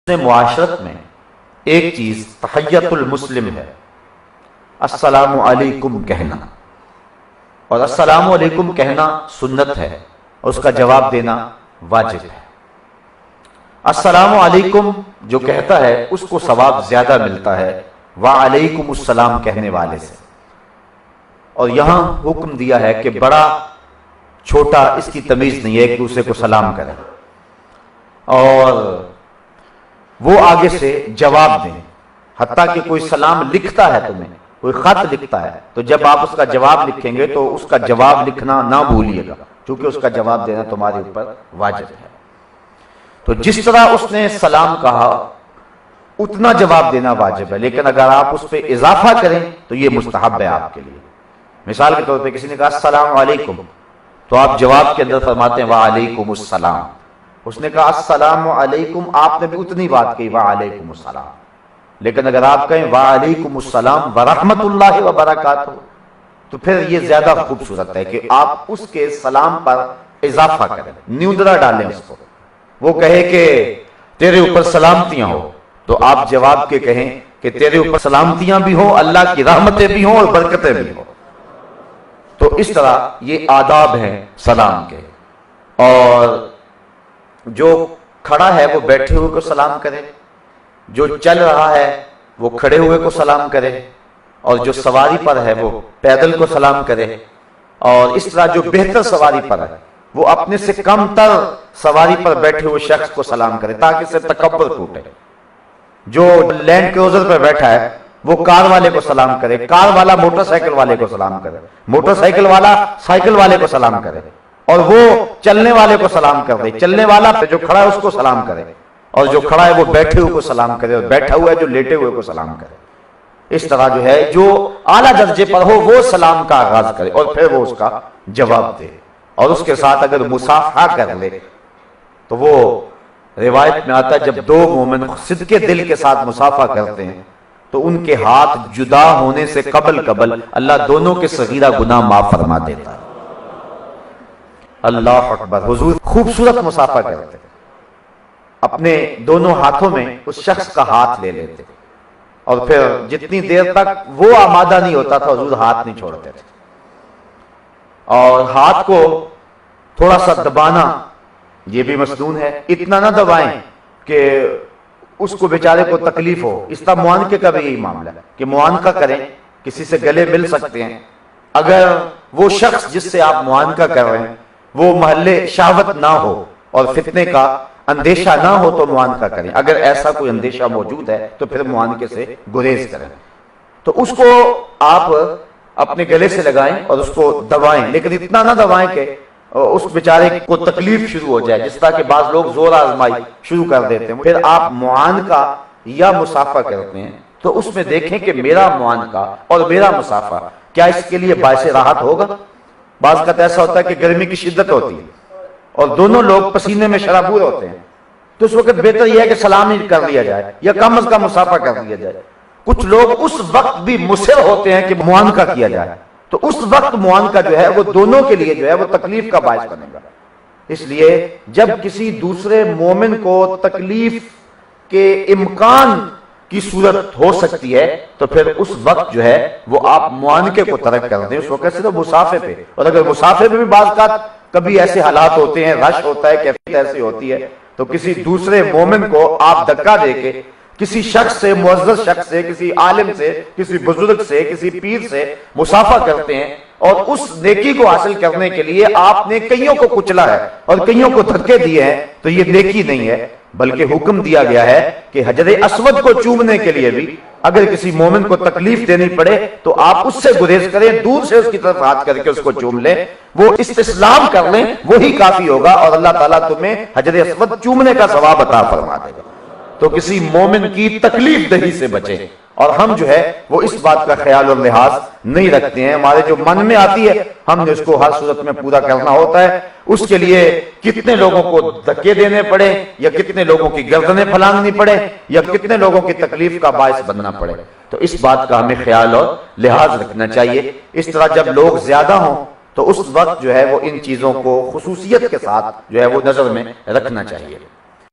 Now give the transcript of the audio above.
معاشرت میں ایک چیز تحیت المسلم ہے، السلام علیکم کہنا، اور السلام علیکم کہنا سنت ہے اور اس کا جواب دینا واجب ہے۔ السلام علیکم جو کہتا ہے اس کو ثواب زیادہ ملتا ہے وعلیکم السلام کہنے والے سے، اور یہاں حکم دیا ہے کہ بڑا چھوٹا اس کی تمیز نہیں ہے ایک دوسرے کو سلام کرے، اور وہ آگے سے جواب دیں، حتیٰ کہ کوئی سلام لکھتا ہے، تمہیں کوئی خط لکھتا ہے تو جب آپ اس کا جواب لکھیں گے تو اس کا جواب لکھنا نہ بھولیے گا، کیونکہ اس کا جواب دینا تمہارے اوپر واجب ہے۔ تو جس طرح اس نے سلام کہا اتنا جواب دینا واجب ہے، لیکن اگر آپ اس پہ اضافہ کریں تو یہ مستحب ہے آپ کے لیے۔ مثال کے طور پہ کسی نے کہا السلام علیکم، تو آپ جواب کے اندر فرماتے ہیں وعلیکم السلام۔ اس نے کہا السلام علیکم، آپ نے بھی اتنی بات کہی وعلیکم السلام، لیکن اگر آپ کہیں وعلیکم السلام ورحمۃ اللہ وبرکاتہ تو پھر یہ زیادہ خوبصورت ہے کہ آپ اس کے سلام پر اضافہ کریں، نیوندرا ڈالیں اس کو۔ وہ کہے کہ تیرے اوپر سلامتیاں ہو تو آپ جواب کے کہیں کہ تیرے اوپر سلامتیاں بھی ہوں، اللہ کی رحمتیں بھی ہوں اور برکتیں بھی ہوں۔ تو اس طرح یہ آداب ہیں سلام کے، اور جو کھڑا ہے وہ بیٹھے ہوئے کو سلام کرے، جو چل رہا ہے وہ کھڑے ہوئے کو سلام کرے، اور جو سواری پر ہے وہ پیدل کو سلام کرے، اور اس طرح جو بہتر سواری پر ہے وہ اپنے سے کم تر سواری پر بیٹھے ہوئے شخص کو سلام کرے تاکہ اسے تکبر ٹوٹے۔ جو لینڈ کروزر پر بیٹھا ہے وہ کار والے کو سلام کرے، کار والا موٹر سائیکل والے کو سلام کرے، موٹر سائیکل والا سائیکل والے کو سلام کرے، اور وہ چلنے والے کو سلام کر دے، چلنے والا جو کھڑا ہے اس کو سلام کرے، اور جو کھڑا ہے وہ بیٹھے ہوئے کو سلام کرے، اور بیٹھا ہوا ہے جو لیٹے ہوئے کو سلام کرے۔ اس طرح جو ہے جو اعلیٰ درجے پر ہو وہ سلام کا آغاز کرے اور پھر وہ اس کا جواب دے، اور اس کے ساتھ اگر مصافحہ کر لے تو وہ روایت میں آتا ہے جب دو مومن صدقے دل کے ساتھ مصافحہ کرتے ہیں تو ان کے ہاتھ جدا ہونے سے قبل اللہ دونوں کے صغیرہ گناہ معاف فرما دیتا ہے۔ اللہ اکبر، حضور خوبصورت مصافحہ کرتے، اپنے دونوں ہاتھوں میں اس شخص کا ہاتھ لے لیتے، اور پھر جتنی دیر تک وہ آمادہ نہیں ہوتا تھا حضور ہاتھ نہیں چھوڑتے تھے، اور ہاتھ کو تھوڑا سا دبانا یہ بھی مسنون ہے، اتنا نہ دبائیں کہ اس کو بیچارے کو تکلیف ہو۔ اس طرح معانقے کا بھی یہی معاملہ ہے کہ معانقہ کریں، کسی سے گلے مل سکتے ہیں، اگر وہ شخص جس سے آپ معانقہ کر رہے ہیں وہ محلے شہوت نہ ہو اور فتنے کا اندیشہ نہ ہو تو معانقہ کریں، اگر ایسا کوئی اندیشہ موجود ہے تو پھر معانقے سے گریز کریں۔ تو اس کو آپ اپنے گلے سے لگائیں اور اس کو دبائیں، لیکن اتنا نہ دبائیں کہ اس بیچارے کو تکلیف شروع ہو جائے، جس طرح کہ بعض لوگ زور آزمائی شروع کر دیتے ہیں۔ پھر آپ معانقہ یا مصافحہ کرتے ہیں تو اس میں دیکھیں کہ میرا معانقہ اور میرا مصافحہ کیا اس کے لیے باعث راحت ہوگا۔ بعض کا ایسا ہوتا ہے کہ گرمی کی شدت ہوتی ہے اور دونوں لوگ پسینے میں شرابور ہوتے ہیں، تو اس وقت بہتر یہ ہے کہ سلام ہی کر لیا جائے یا کم از کم مصافحہ کر لیا جائے۔ کچھ لوگ اس وقت بھی مصر ہوتے ہیں کہ معانقہ کیا جائے، تو اس وقت معانقہ جو ہے وہ دونوں کے لیے جو ہے وہ تکلیف کا باعث بنے گا۔ اس لیے جب کسی دوسرے مومن کو تکلیف کے امکان کی صورت ہو سکتی ہے تو پھر اس وقت جو ہے وہ آپ معانقے کو ترک کر دیں، اس وقت صرف مصافحے پہ۔ اور اگر مصافحے پہ بھی بعض کا کبھی ایسے حالات ہوتے ہیں، رش ہوتا ہے، کیفیت ایسی ہوتی ہے، تو کسی دوسرے مومن کو آپ دھکا دے کے کسی شخص سے، معزز شخص سے، کسی عالم سے، کسی بزرگ سے، کسی پیر سے مصافحہ کرتے ہیں، اور اس نیکی کو حاصل کرنے کے لیے آپ نے کئیوں کو کچلا ہے اور کئیوں کو دھکے دیے ہیں، تو یہ نیکی نہیں ہے، بلکہ حکم دیا گیا ہے کہ حجر اسود کو چومنے کے لیے بھی اگر کسی مومن کو تکلیف دینی پڑے تو آپ اس سے گریز کریں، دور سے اس کی طرف ہاتھ کر کے اس کو چوم لیں، وہ استسلام کر لیں، وہی کافی ہوگا، اور اللہ تعالیٰ تمہیں حجر اسود چومنے کا ثواب عطا فرما دے گا۔ تو کسی مومن کی تکلیف دہی سے بچیں، اور ہم جو ہے وہ اس بات کا خیال اور لحاظ نہیں رکھتے ہیں، ہمارے جو من میں آتی ہے ہم نے اس کو ہر صورت میں پورا کرنا ہوتا ہے۔ اس کے لیے کتنے لوگوں کو دھکے دینے پڑے، یا کتنے لوگوں کی گردنیں پھلانگنی پڑے، یا کتنے لوگوں کی تکلیف کا باعث بننا پڑے، تو اس بات کا ہمیں خیال اور لحاظ رکھنا چاہیے۔ اس طرح جب لوگ زیادہ ہوں تو اس وقت جو ہے وہ ان چیزوں کو خصوصیت کے ساتھ جو ہے وہ نظر میں رکھنا چاہیے۔